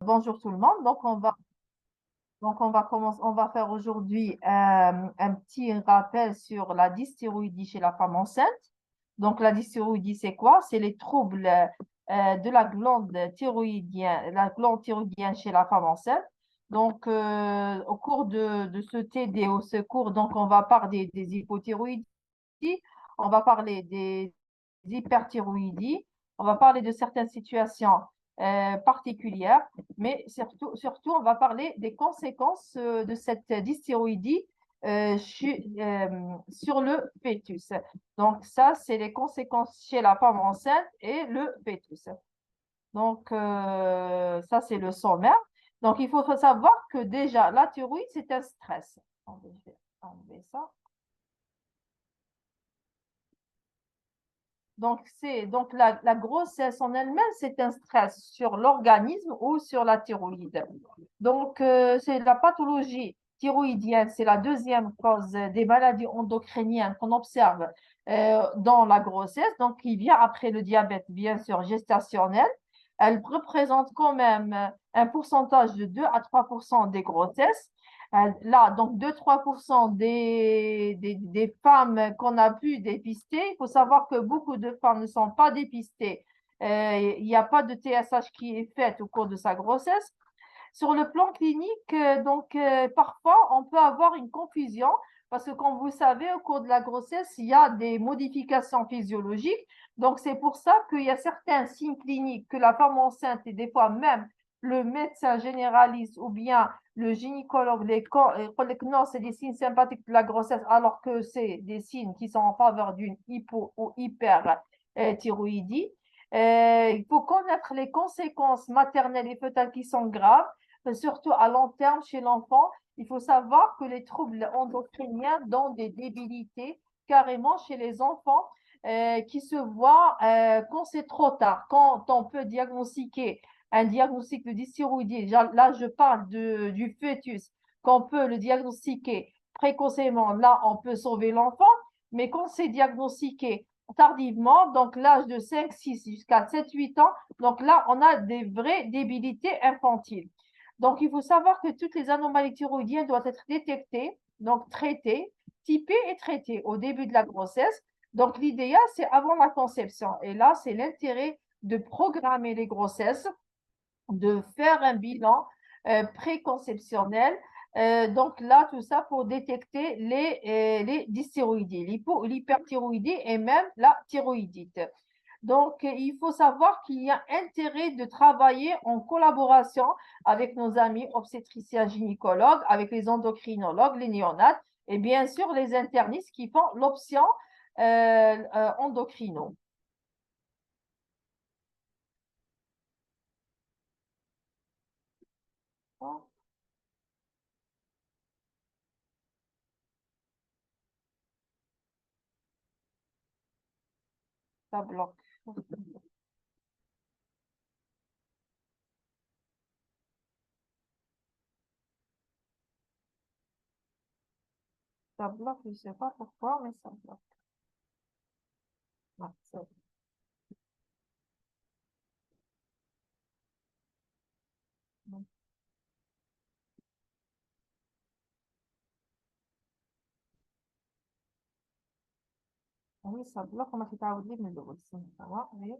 Bonjour tout le monde. On va faire aujourd'hui un petit rappel sur la dysthyroïdie chez la femme enceinte. Donc, la dysthyroïdie, c'est quoi? C'est les troubles de la glande thyroïdienne chez la femme enceinte. Donc, au cours de ce TD, au secours, donc, on va parler des hypothyroïdies, on va parler des hyperthyroïdies, on va parler de certaines situations particulières, mais surtout, on va parler des conséquences de cette dysthyroïdie sur le fœtus. Donc, ça, c'est les conséquences chez la femme enceinte et le fœtus. Donc, ça, c'est le sommaire. Donc, il faut savoir que déjà, la thyroïde, c'est un stress. Attendez, je vais enlever ça. Donc la grossesse en elle-même, c'est un stress sur l'organisme ou sur la thyroïde. Donc, c'est la pathologie thyroïdienne, c'est la deuxième cause des maladies endocriniennes qu'on observe dans la grossesse, donc qui vient après le diabète, bien sûr, gestationnel. Elle représente quand même un pourcentage de 2 à 3% des grossesses. Là, donc 2-3% des femmes qu'on a pu dépister. Il faut savoir que beaucoup de femmes ne sont pas dépistées. Il n'y a pas de TSH qui est fait au cours de sa grossesse. Sur le plan clinique, parfois, on peut avoir une confusion parce que, comme vous savez, au cours de la grossesse, il y a des modifications physiologiques. Donc, c'est pour ça qu'il y a certains signes cliniques que la femme enceinte et des fois même le médecin généraliste ou bien le gynécologue les que non, c'est des signes sympathiques de la grossesse alors que c'est des signes qui sont en faveur d'une hypo ou hyperthyroïdie. Il faut connaître les conséquences maternelles et fœtales qui sont graves surtout à long terme chez l'enfant. Il faut savoir que les troubles endocriniens donnent des débilités carrément chez les enfants qui se voient quand c'est trop tard, quand on peut diagnostiquer un diagnostic de dysthyroïdie. Là, je parle du fœtus, qu'on peut le diagnostiquer précocement, là, on peut sauver l'enfant, mais quand c'est diagnostiqué tardivement, donc l'âge de 5, 6 jusqu'à 7, 8 ans, donc là, on a des vraies débilités infantiles. Donc, il faut savoir que toutes les anomalies thyroïdiennes doivent être détectées, donc traitées, typées et traitées au début de la grossesse. Donc, l'idéal, c'est avant la conception. Et là, c'est l'intérêt de programmer les grossesses, de faire un bilan préconceptionnel. Donc là, tout ça pour détecter les dysthyroïdies, l'hyperthyroïdie et même la thyroïdite. Donc, il faut savoir qu'il y a intérêt de travailler en collaboration avec nos amis obstétriciens gynécologues, avec les endocrinologues, les néonates et bien sûr les internistes qui font l'option endocrino. Oh, ça bloque. Ça bloque, je ne sais pas pourquoi, mais ça bloque. Ah, bon. Oui, ça bloque. On m'a fait تعود لي من الأول. Ça va, oui.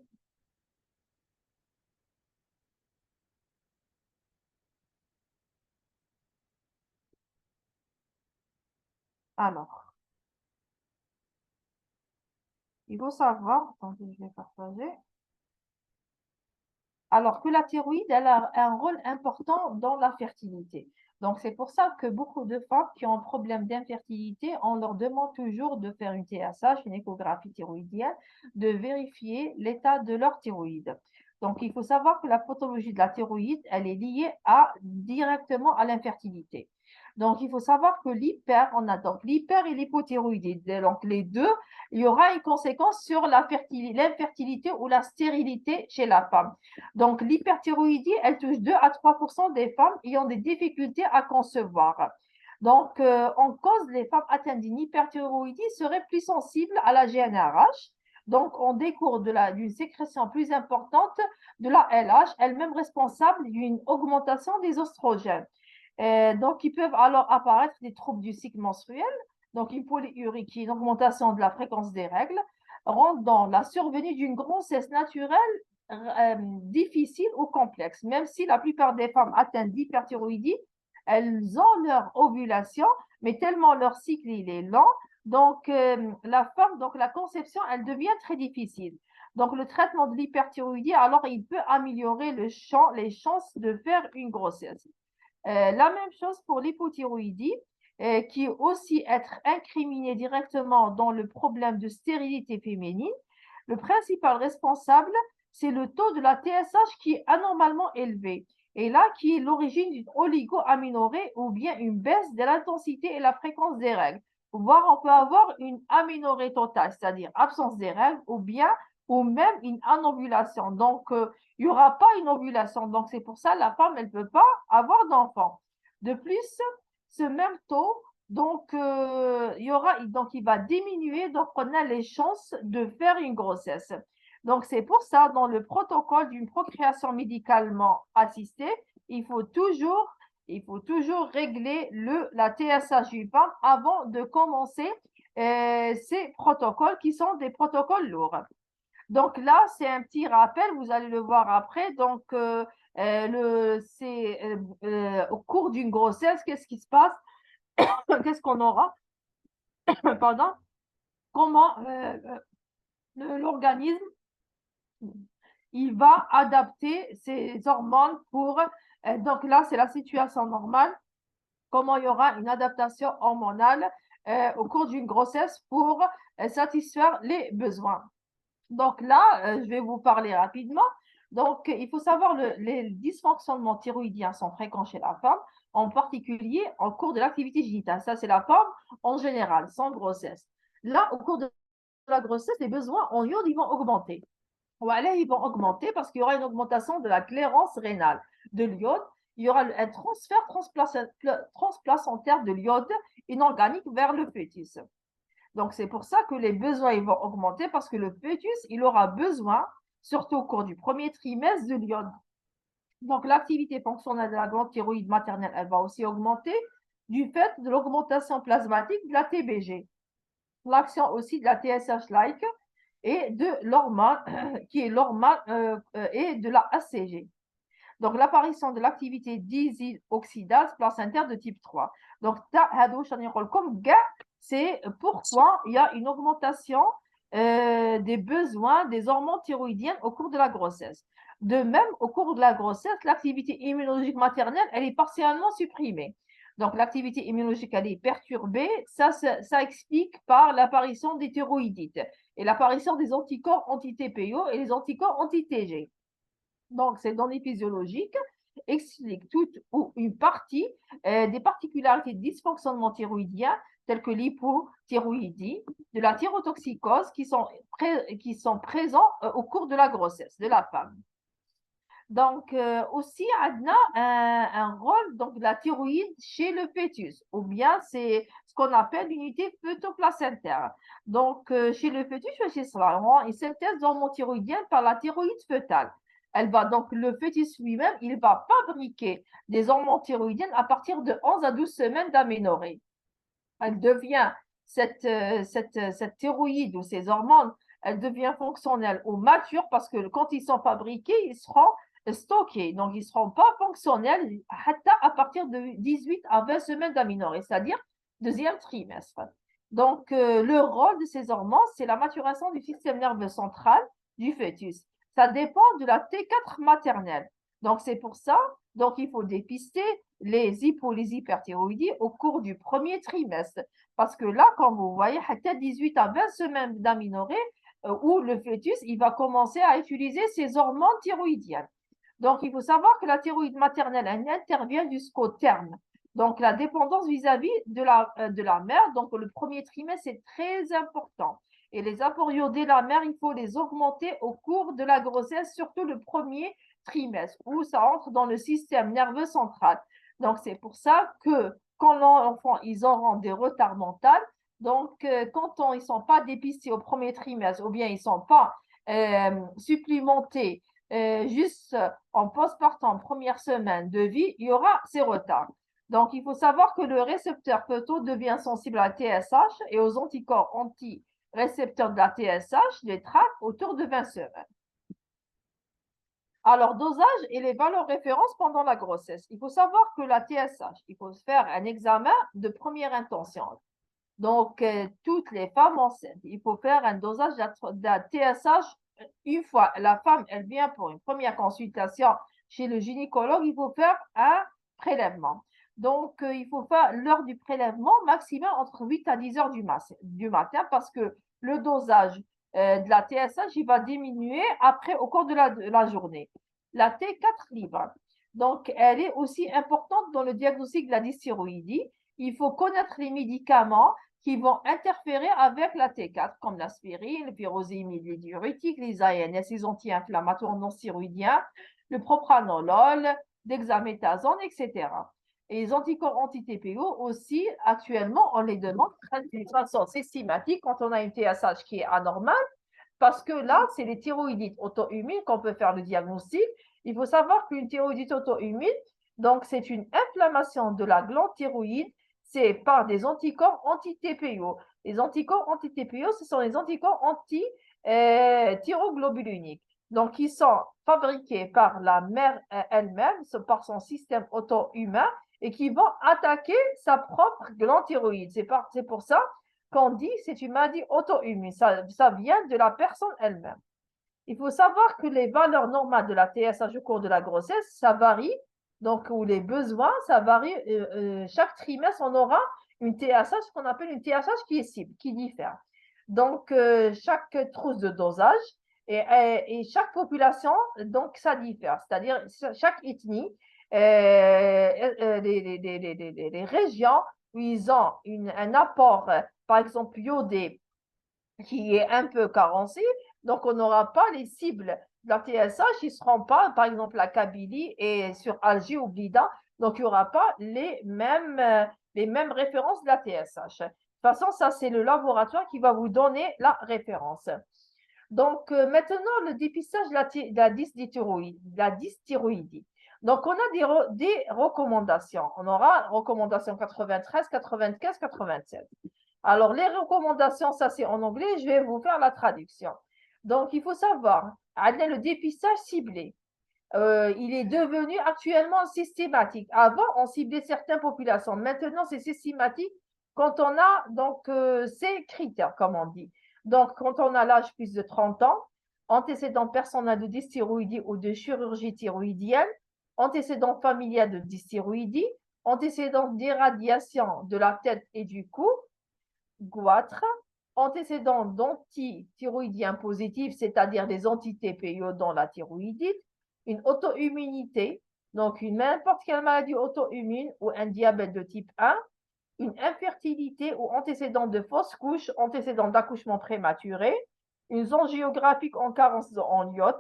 Alors, il faut savoir, attendez, je vais partager. Alors que la thyroïde, elle a un rôle important dans la fertilité. Donc, c'est pour ça que beaucoup de femmes qui ont un problème d'infertilité, on leur demande toujours de faire une TSH, une échographie thyroïdienne, de vérifier l'état de leur thyroïde. Donc, il faut savoir que la pathologie de la thyroïde, elle est liée directement à l'infertilité. Donc, il faut savoir que on a donc l'hyper et l'hypothyroïdie. Donc, les deux, il y aura une conséquence sur l'infertilité ou la stérilité chez la femme. Donc, l'hyperthyroïdie, elle touche 2 à 3% des femmes ayant des difficultés à concevoir. Donc, en cause, les femmes atteintes d'une hyperthyroïdie seraient plus sensibles à la GnRH. Donc, on découle d'une sécrétion plus importante de la LH, elle-même responsable d'une augmentation des oestrogènes. Donc, ils peuvent alors apparaître des troubles du cycle menstruel, donc une polyurie qui est une augmentation de la fréquence des règles, rendant la survenue d'une grossesse naturelle difficile ou complexe. Même si la plupart des femmes atteintes d'hyperthyroïdie, elles ont leur ovulation, mais tellement leur cycle il est lent, donc la conception, elle devient très difficile. Donc, le traitement de l'hyperthyroïdie, alors, il peut améliorer les chances de faire une grossesse. La même chose pour l'hypothyroïdie, qui aussi être incriminée directement dans le problème de stérilité féminine. Le principal responsable, c'est le taux de la TSH qui est anormalement élevé. Et là, qui est l'origine d'une oligoaménorrhée ou bien une baisse de l'intensité et la fréquence des règles. Voire, on peut avoir une aménorrhée totale, c'est-à-dire absence des règles ou même une anovulation. Donc, il n'y aura pas une ovulation. Donc, c'est pour ça que la femme, elle ne peut pas avoir d'enfant. De plus, ce même taux, donc, il va diminuer, donc on a les chances de faire une grossesse. Donc, c'est pour ça, dans le protocole d'une procréation médicalement assistée, il faut toujours régler la TSH du femme avant de commencer ces protocoles qui sont des protocoles lourds. Donc là, c'est un petit rappel, vous allez le voir après. Donc, au cours d'une grossesse, qu'est-ce qui se passe? Qu'est-ce qu'on aura? Pardon? Comment l'organisme il va adapter ses hormones pour. Donc là, c'est la situation normale. Comment il y aura une adaptation hormonale au cours d'une grossesse pour satisfaire les besoins. Donc là, je vais vous parler rapidement. Donc, il faut savoir les dysfonctionnements thyroïdiens sont fréquents chez la femme, en particulier en cours de l'activité génitale. Ça, c'est la femme en général, sans grossesse. Là, au cours de la grossesse, les besoins en iode, ils vont augmenter. Voilà, ils vont augmenter parce qu'il y aura une augmentation de la clairance rénale de l'iode. Il y aura un transfert transplacentaire de l'iode inorganique vers le fœtus. Donc, c'est pour ça que les besoins ils vont augmenter parce que le fœtus, il aura besoin, surtout au cours du premier trimestre, de l'iode. Donc, l'activité fonctionnelle de la glande thyroïde maternelle, elle va aussi augmenter du fait de l'augmentation plasmatique de la TBG, l'action aussi de la TSH-like et de l'hormone qui est l'hormone et de la ACG. Donc, l'apparition de l'activité désoxydase placentaire de type 3. Donc, comme gars, c'est pourquoi il y a une augmentation des besoins des hormones thyroïdiennes au cours de la grossesse. De même, au cours de la grossesse, l'activité immunologique maternelle, elle est partiellement supprimée. Donc, l'activité immunologique, elle est perturbée. Ça explique par l'apparition des thyroïdites et l'apparition des anticorps anti-TPO et les anticorps anti-TG. Donc, ces données physiologiques expliquent toute ou une partie des particularités de dysfonctionnement thyroïdien telles que l'hypothyroïdie, de la thyrotoxicose qui sont présents au cours de la grossesse de la femme. Donc, aussi, on a un rôle donc, de la thyroïde chez le fœtus, ou bien c'est ce qu'on appelle l'unité fœtoplacentaire. Donc, chez le fœtus, une synthèse d'hormones thyroïdiennes par la thyroïde fœtale. Donc, le fœtus lui-même, il va fabriquer des hormones thyroïdiennes à partir de 11 à 12 semaines d'aménorrhée. Elle devient, cette thyroïde ou ces hormones, elle devient fonctionnelle ou mature parce que quand ils sont fabriqués, ils seront stockés. Donc, ils ne seront pas fonctionnels à partir de 18 à 20 semaines d'aménorrhée, c'est-à-dire deuxième trimestre. Donc, le rôle de ces hormones, c'est la maturation du système nerveux central du fœtus. Ça dépend de la T4 maternelle. Donc, c'est pour ça, donc il faut dépister les hyperthyroïdies au cours du premier trimestre. Parce que là, comme vous voyez, 18 à 20 semaines d'aménorrhée, où le fœtus, il va commencer à utiliser ses hormones thyroïdiennes. Donc, il faut savoir que la thyroïde maternelle, elle intervient jusqu'au terme. Donc, la dépendance vis-à-vis de la mère, donc le premier trimestre, c'est très important. Et les apports iodés de la mère, il faut les augmenter au cours de la grossesse, surtout le premier trimestre, où ça entre dans le système nerveux central. Donc, c'est pour ça que quand l'enfant, ils auront des retards mentaux, Donc, quand ils ne sont pas dépistés au premier trimestre ou bien ils ne sont pas supplémentés juste en postpartum, première semaine de vie, il y aura ces retards. Donc, il faut savoir que le récepteur feto devient sensible à la TSH et aux anticorps anti-récepteurs de la TSH, les TRAC, autour de 20 semaines. Alors, dosage et les valeurs références pendant la grossesse. Il faut savoir que la TSH, il faut faire un examen de première intention. Donc, toutes les femmes enceintes, il faut faire un dosage de la TSH une fois. La femme, elle vient pour une première consultation chez le gynécologue, il faut faire un prélèvement. Donc, il faut faire l'heure du prélèvement maximum entre 8 à 10 heures du matin parce que le dosage de la TSH, il va diminuer après au cours de la journée. La T4 libre, donc, elle est aussi importante dans le diagnostic de la dysthyroïdie. Il faut connaître les médicaments qui vont interférer avec la T4, comme l'aspirine, le pyrosémide, les diurétiques, les ANS, les anti-inflammatoires non stéroïdiens, le propranolol, dexaméthasone, etc. Et les anticorps anti-TPO aussi, actuellement, on les demande de façon systématique quand on a une TSH qui est anormale, parce que là, c'est les thyroïdites auto-immunes qu'on peut faire le diagnostic. Il faut savoir qu'une thyroïdite auto-immune, donc c'est une inflammation de la glande thyroïde, c'est par des anticorps anti-TPO. Les anticorps anti-TPO, ce sont les anticorps anti-thyroglobuliniques. Donc, qui sont fabriqués par la mère elle-même, par son système auto-humain, et qui vont attaquer sa propre glande thyroïde. C'est pour ça qu'on dit c'est une maladie auto-immune. Ça vient de la personne elle-même. Il faut savoir que les valeurs normales de la TSH au cours de la grossesse, ça varie. Donc, ou les besoins, ça varie. Chaque trimestre, on aura une TSH, ce qu'on appelle une TSH qui est cible, qui diffère. Donc, chaque trousse de dosage et chaque population, donc, ça diffère. C'est-à-dire, chaque ethnie, les régions où ils ont un apport, par exemple, iodé, qui est un peu carencé, donc on n'aura pas les cibles de la TSH, ils ne seront pas, par exemple, la Kabylie et sur Alger ou Blida, donc il n'y aura pas les mêmes références de la TSH. De toute façon, ça, c'est le laboratoire qui va vous donner la référence. Donc, maintenant, le dépistage de la dysthyroïdie. Donc, on a des recommandations. On aura recommandations 93, 95, 87. Alors, les recommandations, ça c'est en anglais, je vais vous faire la traduction. Donc, il faut savoir, le dépistage ciblé, il est devenu actuellement systématique. Avant, on ciblait certaines populations. Maintenant, c'est systématique quand on a donc ces critères, comme on dit. Donc, quand on a l'âge plus de 30 ans, antécédent personnel de dysthyroïdie ou de chirurgie thyroïdienne, antécédent familial de dysthyroïdie, antécédent d'irradiation de la tête et du cou, goitre, antécédent d'antithyroïdien positif, c'est-à-dire des anti-TPO dans la thyroïdite, une auto-immunité, donc n'importe quelle maladie auto-immune ou un diabète de type 1, une infertilité ou antécédent de fausse couche, antécédent d'accouchement prématuré, une zone géographique en carence en iode,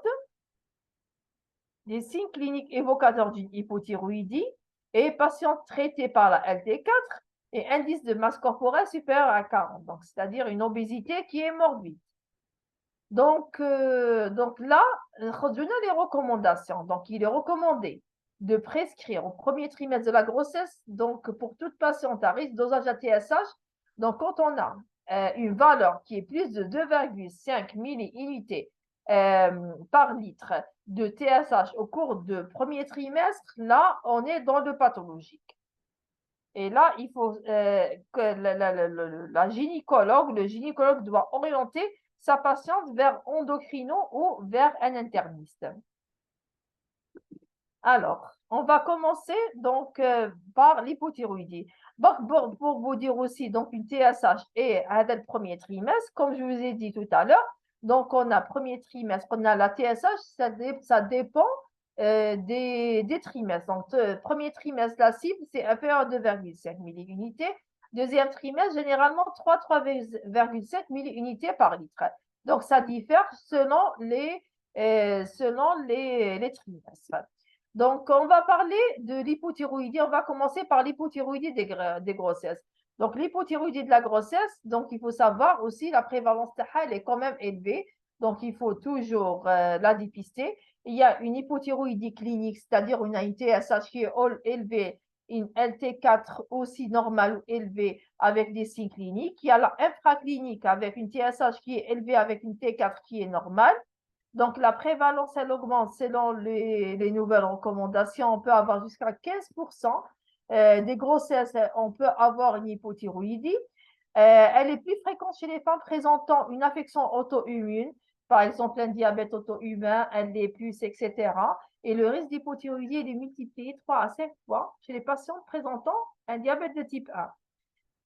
des signes cliniques évocateurs d'une hypothyroïdie et patient traité par la LT4 et indice de masse corporelle supérieur à 40, donc c'est-à-dire une obésité qui est morbide. Donc là, redonnons les recommandations. Donc, il est recommandé de prescrire au premier trimestre de la grossesse, donc pour toute patiente à risque dosage à TSH, donc quand on a une valeur qui est plus de 2,5 milliunités par litre de TSH au cours du premier trimestre, là, on est dans le pathologique. Et là, il faut que le gynécologue doit orienter sa patiente vers endocrino ou vers un interniste. Alors, on va commencer donc par l'hypothyroïdie. Pour vous dire aussi, donc une TSH et un le premier trimestre, comme je vous ai dit tout à l'heure, donc on a premier trimestre, on a la TSH, ça dépend des trimestres. Donc, premier trimestre, la cible, c'est inférieur à 2,5 milliunités. Deuxième trimestre, généralement 3,5 milliunités par litre. Donc, ça diffère selon les trimestres. Donc, on va parler de l'hypothyroïdie. On va commencer par l'hypothyroïdie des grossesses. Donc, l'hypothyroïdie de la grossesse, donc il faut savoir aussi la prévalence elle est quand même élevée. Donc, il faut toujours la dépister. Il y a une hypothyroïdie clinique, c'est-à-dire une TSH qui est élevée, une LT4 aussi normale ou élevée avec des signes cliniques. Il y a la infraclinique avec une TSH qui est élevée avec une T4 qui est normale. Donc, la prévalence, elle augmente selon les nouvelles recommandations. On peut avoir jusqu'à 15% des grossesses, on peut avoir une hypothyroïdie. Elle est plus fréquente chez les femmes présentant une affection auto-immune, par exemple un diabète auto-humain, un lupus, etc. Et le risque d'hypothyroïdie est multiplié 3 à 5 fois chez les patients présentant un diabète de type 1.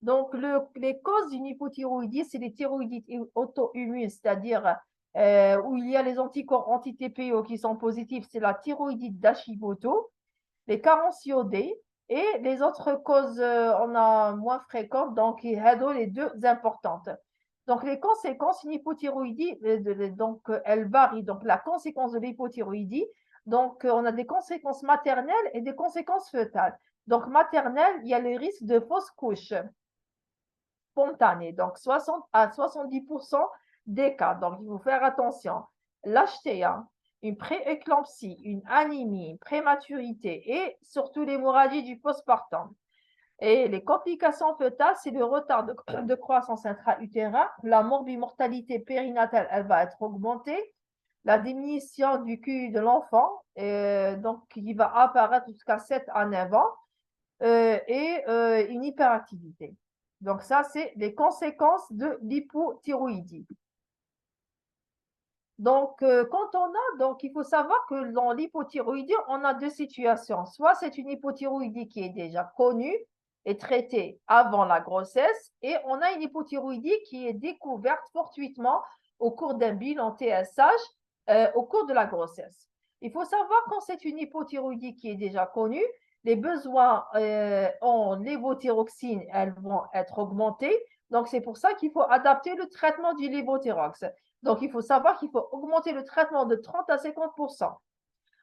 Donc, les causes d'une hypothyroïdie, c'est les thyroïdites auto-immunes, c'est-à-dire où il y a les anticorps anti-TPO qui sont positifs, c'est la thyroïdite d'Hashimoto, les carences iodées et les autres causes, on a moins fréquentes, donc les deux importantes. Donc, les conséquences, une hypothyroïdie, donc elle varie. Donc, la conséquence de l'hypothyroïdie, donc on a des conséquences maternelles et des conséquences fœtales. Donc, maternelle, il y a le risque de fausse couche spontanée, donc 60 à 70% des cas. Donc, il faut faire attention. L'HTA, une prééclampsie, une anémie, une prématurité et surtout l'hémorragie du postpartum. Et les complications fœtales, c'est le retard de croissance intra-utérin, la morbimortalité périnatale, elle va être augmentée, la diminution du QI de l'enfant, donc qui va apparaître jusqu'à 7 à 9 ans, et une hyperactivité. Donc ça, c'est les conséquences de l'hypothyroïdie. Donc, quand on a, donc il faut savoir que dans l'hypothyroïdie, on a deux situations. Soit c'est une hypothyroïdie qui est déjà connue et traitée avant la grossesse, et on a une hypothyroïdie qui est découverte fortuitement au cours d'un bilan TSH au cours de la grossesse. Il faut savoir quand c'est une hypothyroïdie qui est déjà connue, les besoins en lévothyroxine, elles vont être augmentés. Donc, c'est pour ça qu'il faut adapter le traitement du lévothyrox. Donc, il faut savoir qu'il faut augmenter le traitement de 30 à 50%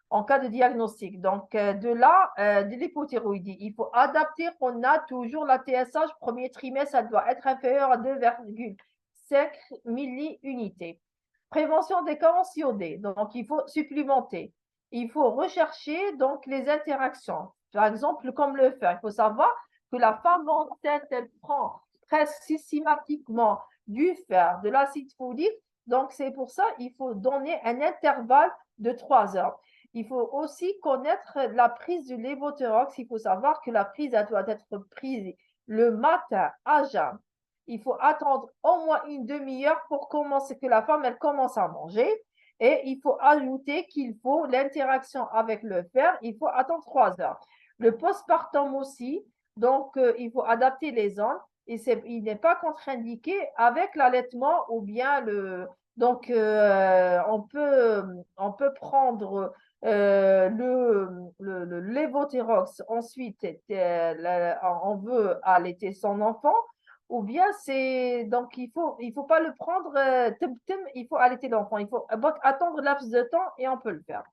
en cas de diagnostic. Donc, de là, de l'hypothyroïdie, il faut adapter. On a toujours la TSH, premier trimestre, elle doit être inférieure à 2,5 milliunités. Prévention des carences iodées, donc il faut supplémenter. Il faut rechercher donc les interactions. Par exemple, comme le fer, il faut savoir que la femme enceinte, elle prend presque systématiquement du fer, de l'acide folique. Donc, c'est pour ça qu'il faut donner un intervalle de 3 heures. Il faut aussi connaître la prise du lévothyrox. Il faut savoir que la prise elle doit être prise le matin à jeun. Il faut attendre au moins une demi-heure pour commencer, que la femme elle commence à manger. Et il faut ajouter qu'il faut l'interaction avec le fer. Il faut attendre 3 heures. Le postpartum aussi. Donc, il faut adapter les zones. Et il n'est pas contre-indiqué avec l'allaitement ou bien le. Donc, on peut prendre le lévothyrox, ensuite, on veut allaiter son enfant, ou bien c'est, donc il faut pas le prendre, il faut allaiter l'enfant, il faut attendre laps de temps et on peut le faire.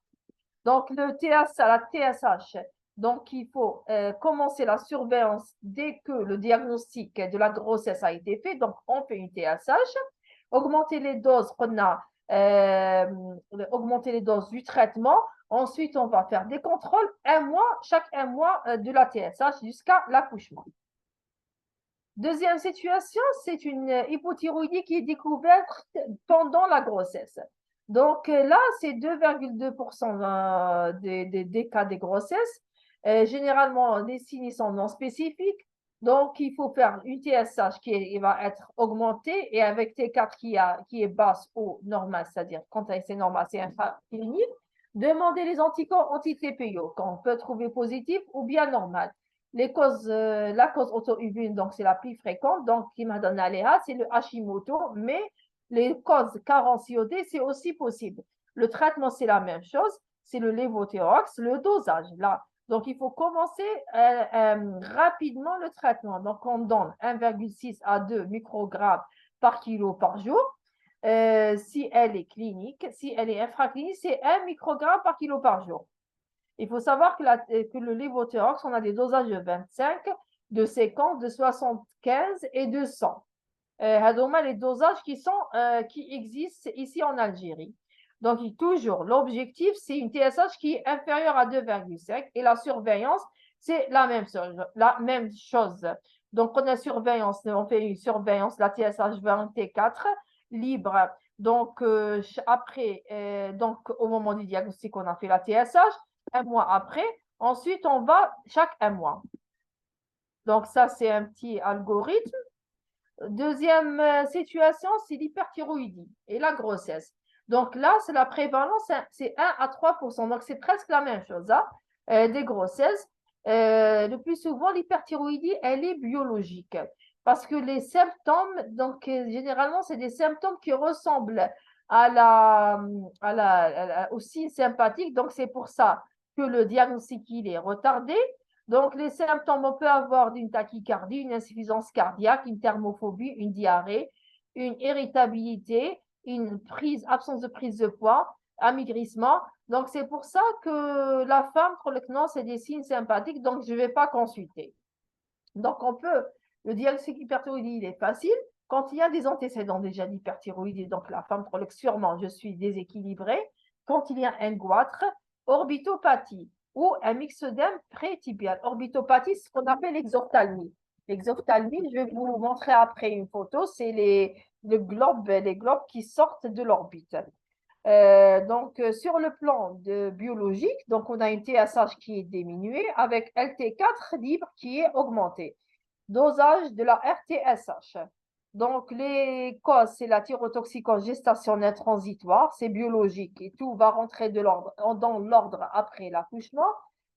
Donc, la TSH, donc il faut commencer la surveillance dès que le diagnostic de la grossesse a été fait, donc on fait une TSH, augmenter les doses qu'on a, augmenter les doses du traitement. Ensuite, on va faire des contrôles chaque un mois de la TSH jusqu'à l'accouchement. Deuxième situation, c'est une hypothyroïdie qui est découverte pendant la grossesse. Donc là, c'est 2,2% des cas de grossesse. Généralement, les signes sont non spécifiques. Donc, il faut faire une TSH qui va être augmentée et avec T4 qui est basse ou normale, c'est-à-dire quand c'est normal, c'est infraclinique. Demander les anticorps anti-TPO qu'on peut trouver positif ou bien normal. La cause auto-immune, donc c'est la plus fréquente, donc qui m'a donné Aléa, c'est le Hashimoto, mais les causes carence iodée, c'est aussi possible. Le traitement, c'est la même chose, c'est le lévothyrox, le dosage, là. Donc, il faut commencer rapidement le traitement. Donc, on donne 1,6 à 2 microgrammes par kilo par jour. Si elle est clinique, si elle est infraclinique, c'est 1 microgramme par kilo par jour. Il faut savoir que le lévothyrox, on a des dosages de 25 de 50, de 75 et de 100. هذوما les dosages qui existent ici en Algérie. Donc, toujours, l'objectif, c'est une TSH qui est inférieure à 2,5 et la surveillance, c'est la même chose. La même chose. Donc, on a surveillance, on fait une surveillance, la TSH 24 libre. Donc, après, donc, au moment du diagnostic, on a fait la TSH, un mois après. Ensuite, on va chaque un mois. Donc, ça, c'est un petit algorithme. Deuxième situation, c'est l'hyperthyroïdie et la grossesse. Donc là, c'est la prévalence, c'est 1 à 3%. Donc c'est presque la même chose, hein, des grossesses. Le plus souvent, l'hyperthyroïdie, elle est biologique. Parce que les symptômes, donc généralement, c'est des symptômes qui ressemblent au signe sympathique. Donc c'est pour ça que le diagnostic, il est retardé. Donc, les symptômes, on peut avoir une tachycardie, une insuffisance cardiaque, une thermophobie, une diarrhée, une irritabilité, absence de prise de poids, amaigrissement. Donc, c'est pour ça que la femme, non, c'est des signes sympathiques, donc je ne vais pas consulter. Donc, le diagnostic hyperthyroïdie, il est facile. Quand il y a des antécédents déjà d'hyperthyroïdie, donc la femme, sûrement, je suis déséquilibrée. Quand il y a un goitre, orbitopathie ou un myxodème prétibial. Orbitopathie, c'est ce qu'on appelle l'exophthalmie. L'exophthalmie, je vais vous montrer après une photo, c'est les globes qui sortent de l'orbite. Donc, sur le plan biologique, donc on a une TSH qui est diminuée avec LT4 libre qui est augmenté. Dosage de la RTSH. Donc, les causes, c'est la thyrotoxicose gestationnelle transitoire, c'est biologique et tout va rentrer dans l'ordre après l'accouchement.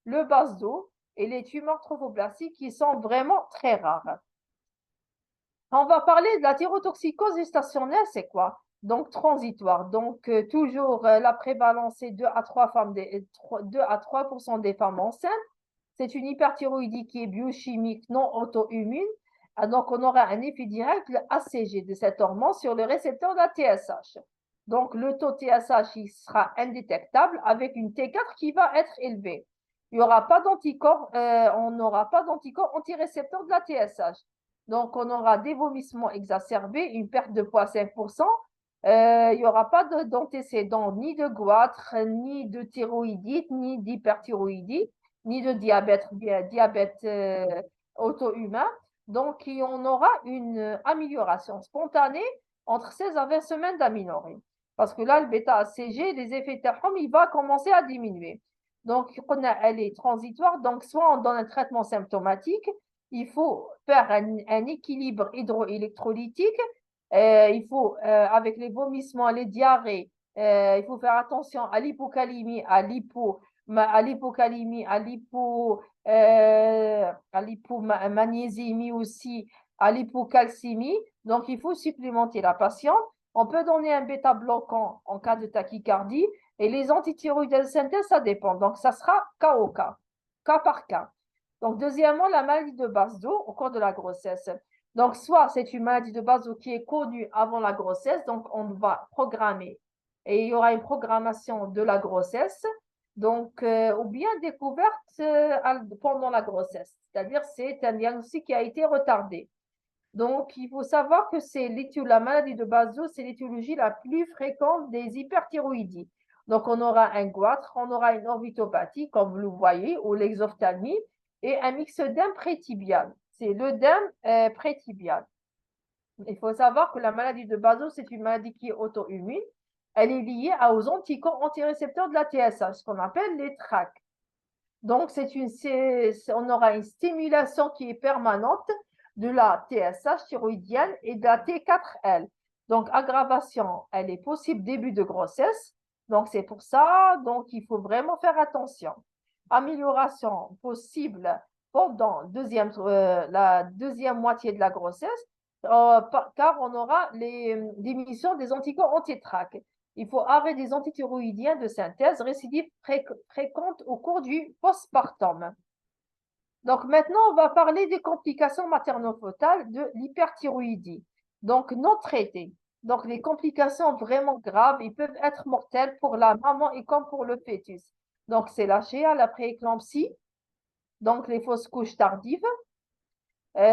Le basedo et les tumeurs trophoblastiques qui sont vraiment très rares. On va parler de la thyrotoxicose gestationnelle, c'est quoi? Donc, transitoire. Donc, toujours, la prévalence est 2 à 3% des femmes enceintes. C'est une hyperthyroïdie qui est biochimique, non auto-immune. Donc, on aura un effet direct, le ACG de cette hormone sur le récepteur de la TSH. Donc, le taux TSH il sera indétectable avec une T4 qui va être élevée. Il n'y aura pas d'anticorps, on n'aura pas d'anticorps antirécepteurs de la TSH. Donc, on aura des vomissements exacerbés, une perte de poids à 5%. Il n'y aura pas d'antécédents ni de goitre, ni de thyroïdite, ni d'hyperthyroïdie, ni de diabète auto-humain. Donc, on aura une amélioration spontanée entre 16 à 20 semaines d'aménorrhée. Parce que là, le bêta-ACG, les effets terhom, il va commencer à diminuer. Donc, elle est transitoire. Donc, soit on donne un traitement symptomatique, il faut faire un équilibre hydroélectrolytique. Il faut, avec les vomissements, les diarrhées, il faut faire attention à l'hypocalémie, à l'hypocalémie, à l'hypomagnésémie aussi, à l'hypocalcémie. Donc, il faut supplémenter la patiente. On peut donner un bêta-bloquant en cas de tachycardie et les antithyroïdes de synthèse, ça dépend. Donc, ça sera cas au cas, cas par cas. Donc, deuxièmement, la maladie de Basedow au cours de la grossesse. Donc, soit c'est une maladie de Basedow qui est connue avant la grossesse, donc on va programmer et il y aura une programmation de la grossesse, donc, ou bien découverte pendant la grossesse, c'est-à-dire c'est un diagnostic qui a été retardé. Donc, il faut savoir que la maladie de Basedow, c'est l'étiologie la plus fréquente des hyperthyroïdies. Donc, on aura un goitre, on aura une orbitopathie, comme vous le voyez, ou l'exophthalmie, et un myxodème prétibial. C'est l'œdème prétibial. Il faut savoir que la maladie de Basedow, c'est une maladie qui est auto-immune. Elle est liée aux anticorps antirécepteurs de la TSH, ce qu'on appelle les TRAC. Donc, on aura une stimulation qui est permanente de la TSH thyroïdienne et de la T4L. Donc, aggravation, elle est possible début de grossesse. Donc, c'est pour ça, donc il faut vraiment faire attention. Amélioration possible pendant la deuxième moitié de la grossesse, car on aura les diminutions des anticorps anti-TRAC. Il faut arrêter des antithyroïdiens de synthèse, récidive fréquente au cours du postpartum. Donc maintenant, on va parler des complications materno-fœtales de l'hyperthyroïdie. Donc non traitées. Donc les complications vraiment graves, ils peuvent être mortelles pour la maman et comme pour le fœtus. Donc c'est la GA, la prééclampsie, donc les fausses couches tardives,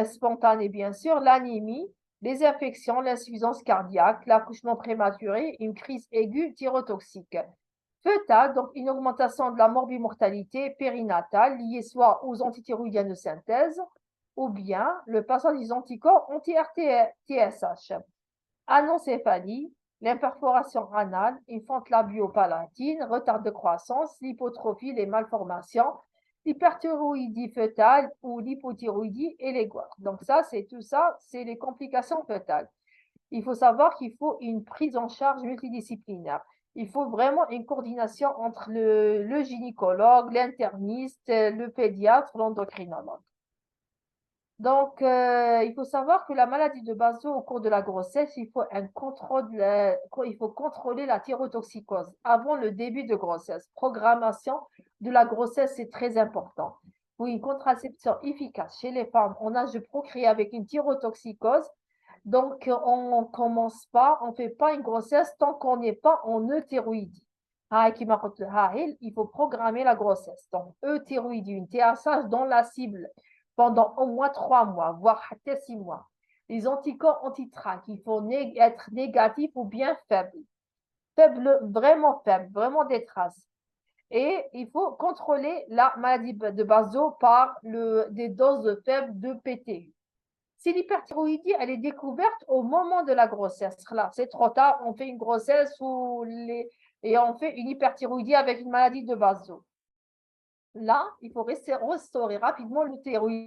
spontanée, bien sûr, l'anémie, les infections, l'insuffisance cardiaque, l'accouchement prématuré, une crise aiguë thyrotoxique. Fœtale, donc une augmentation de la morbimortalité périnatale liée soit aux antithyroïdiennes de synthèse ou bien le passage des anticorps anti-RTSH. Anoncéphalie, l'imperforation anale, infante labiopalatine, retard de croissance, l'hypotrophie, les malformations, l'hyperthyroïdie fœtale ou l'hypothyroïdie et les goitres. Donc ça, c'est les complications fœtales. Il faut savoir qu'il faut une prise en charge multidisciplinaire. Il faut vraiment une coordination entre le gynécologue, l'interniste, le pédiatre, l'endocrinologue. Donc, il faut savoir que la maladie de Basedow au cours de la grossesse, il faut contrôler la thyrotoxicose avant le début de grossesse. Programmation de la grossesse, c'est très important. Pour une contraception efficace chez les femmes en âge de procréer avec une thyrotoxicose, donc on ne commence pas, on ne fait pas une grossesse tant qu'on n'est pas en euthyroïdie. Il faut programmer la grossesse. Donc, euthyroïdie, une TSH dans la cible pendant au moins 3 mois, voire 6 mois. Les anticorps antitrac, il faut être négatifs ou bien faibles. Vraiment faibles, vraiment des traces. Et il faut contrôler la maladie de Basedow par des doses faibles de PTU. Si l'hyperthyroïdie, elle est découverte au moment de la grossesse, là, c'est trop tard, on fait une grossesse et on fait une hyperthyroïdie avec une maladie de Basedow. Là, il faut restaurer rapidement le thyroïde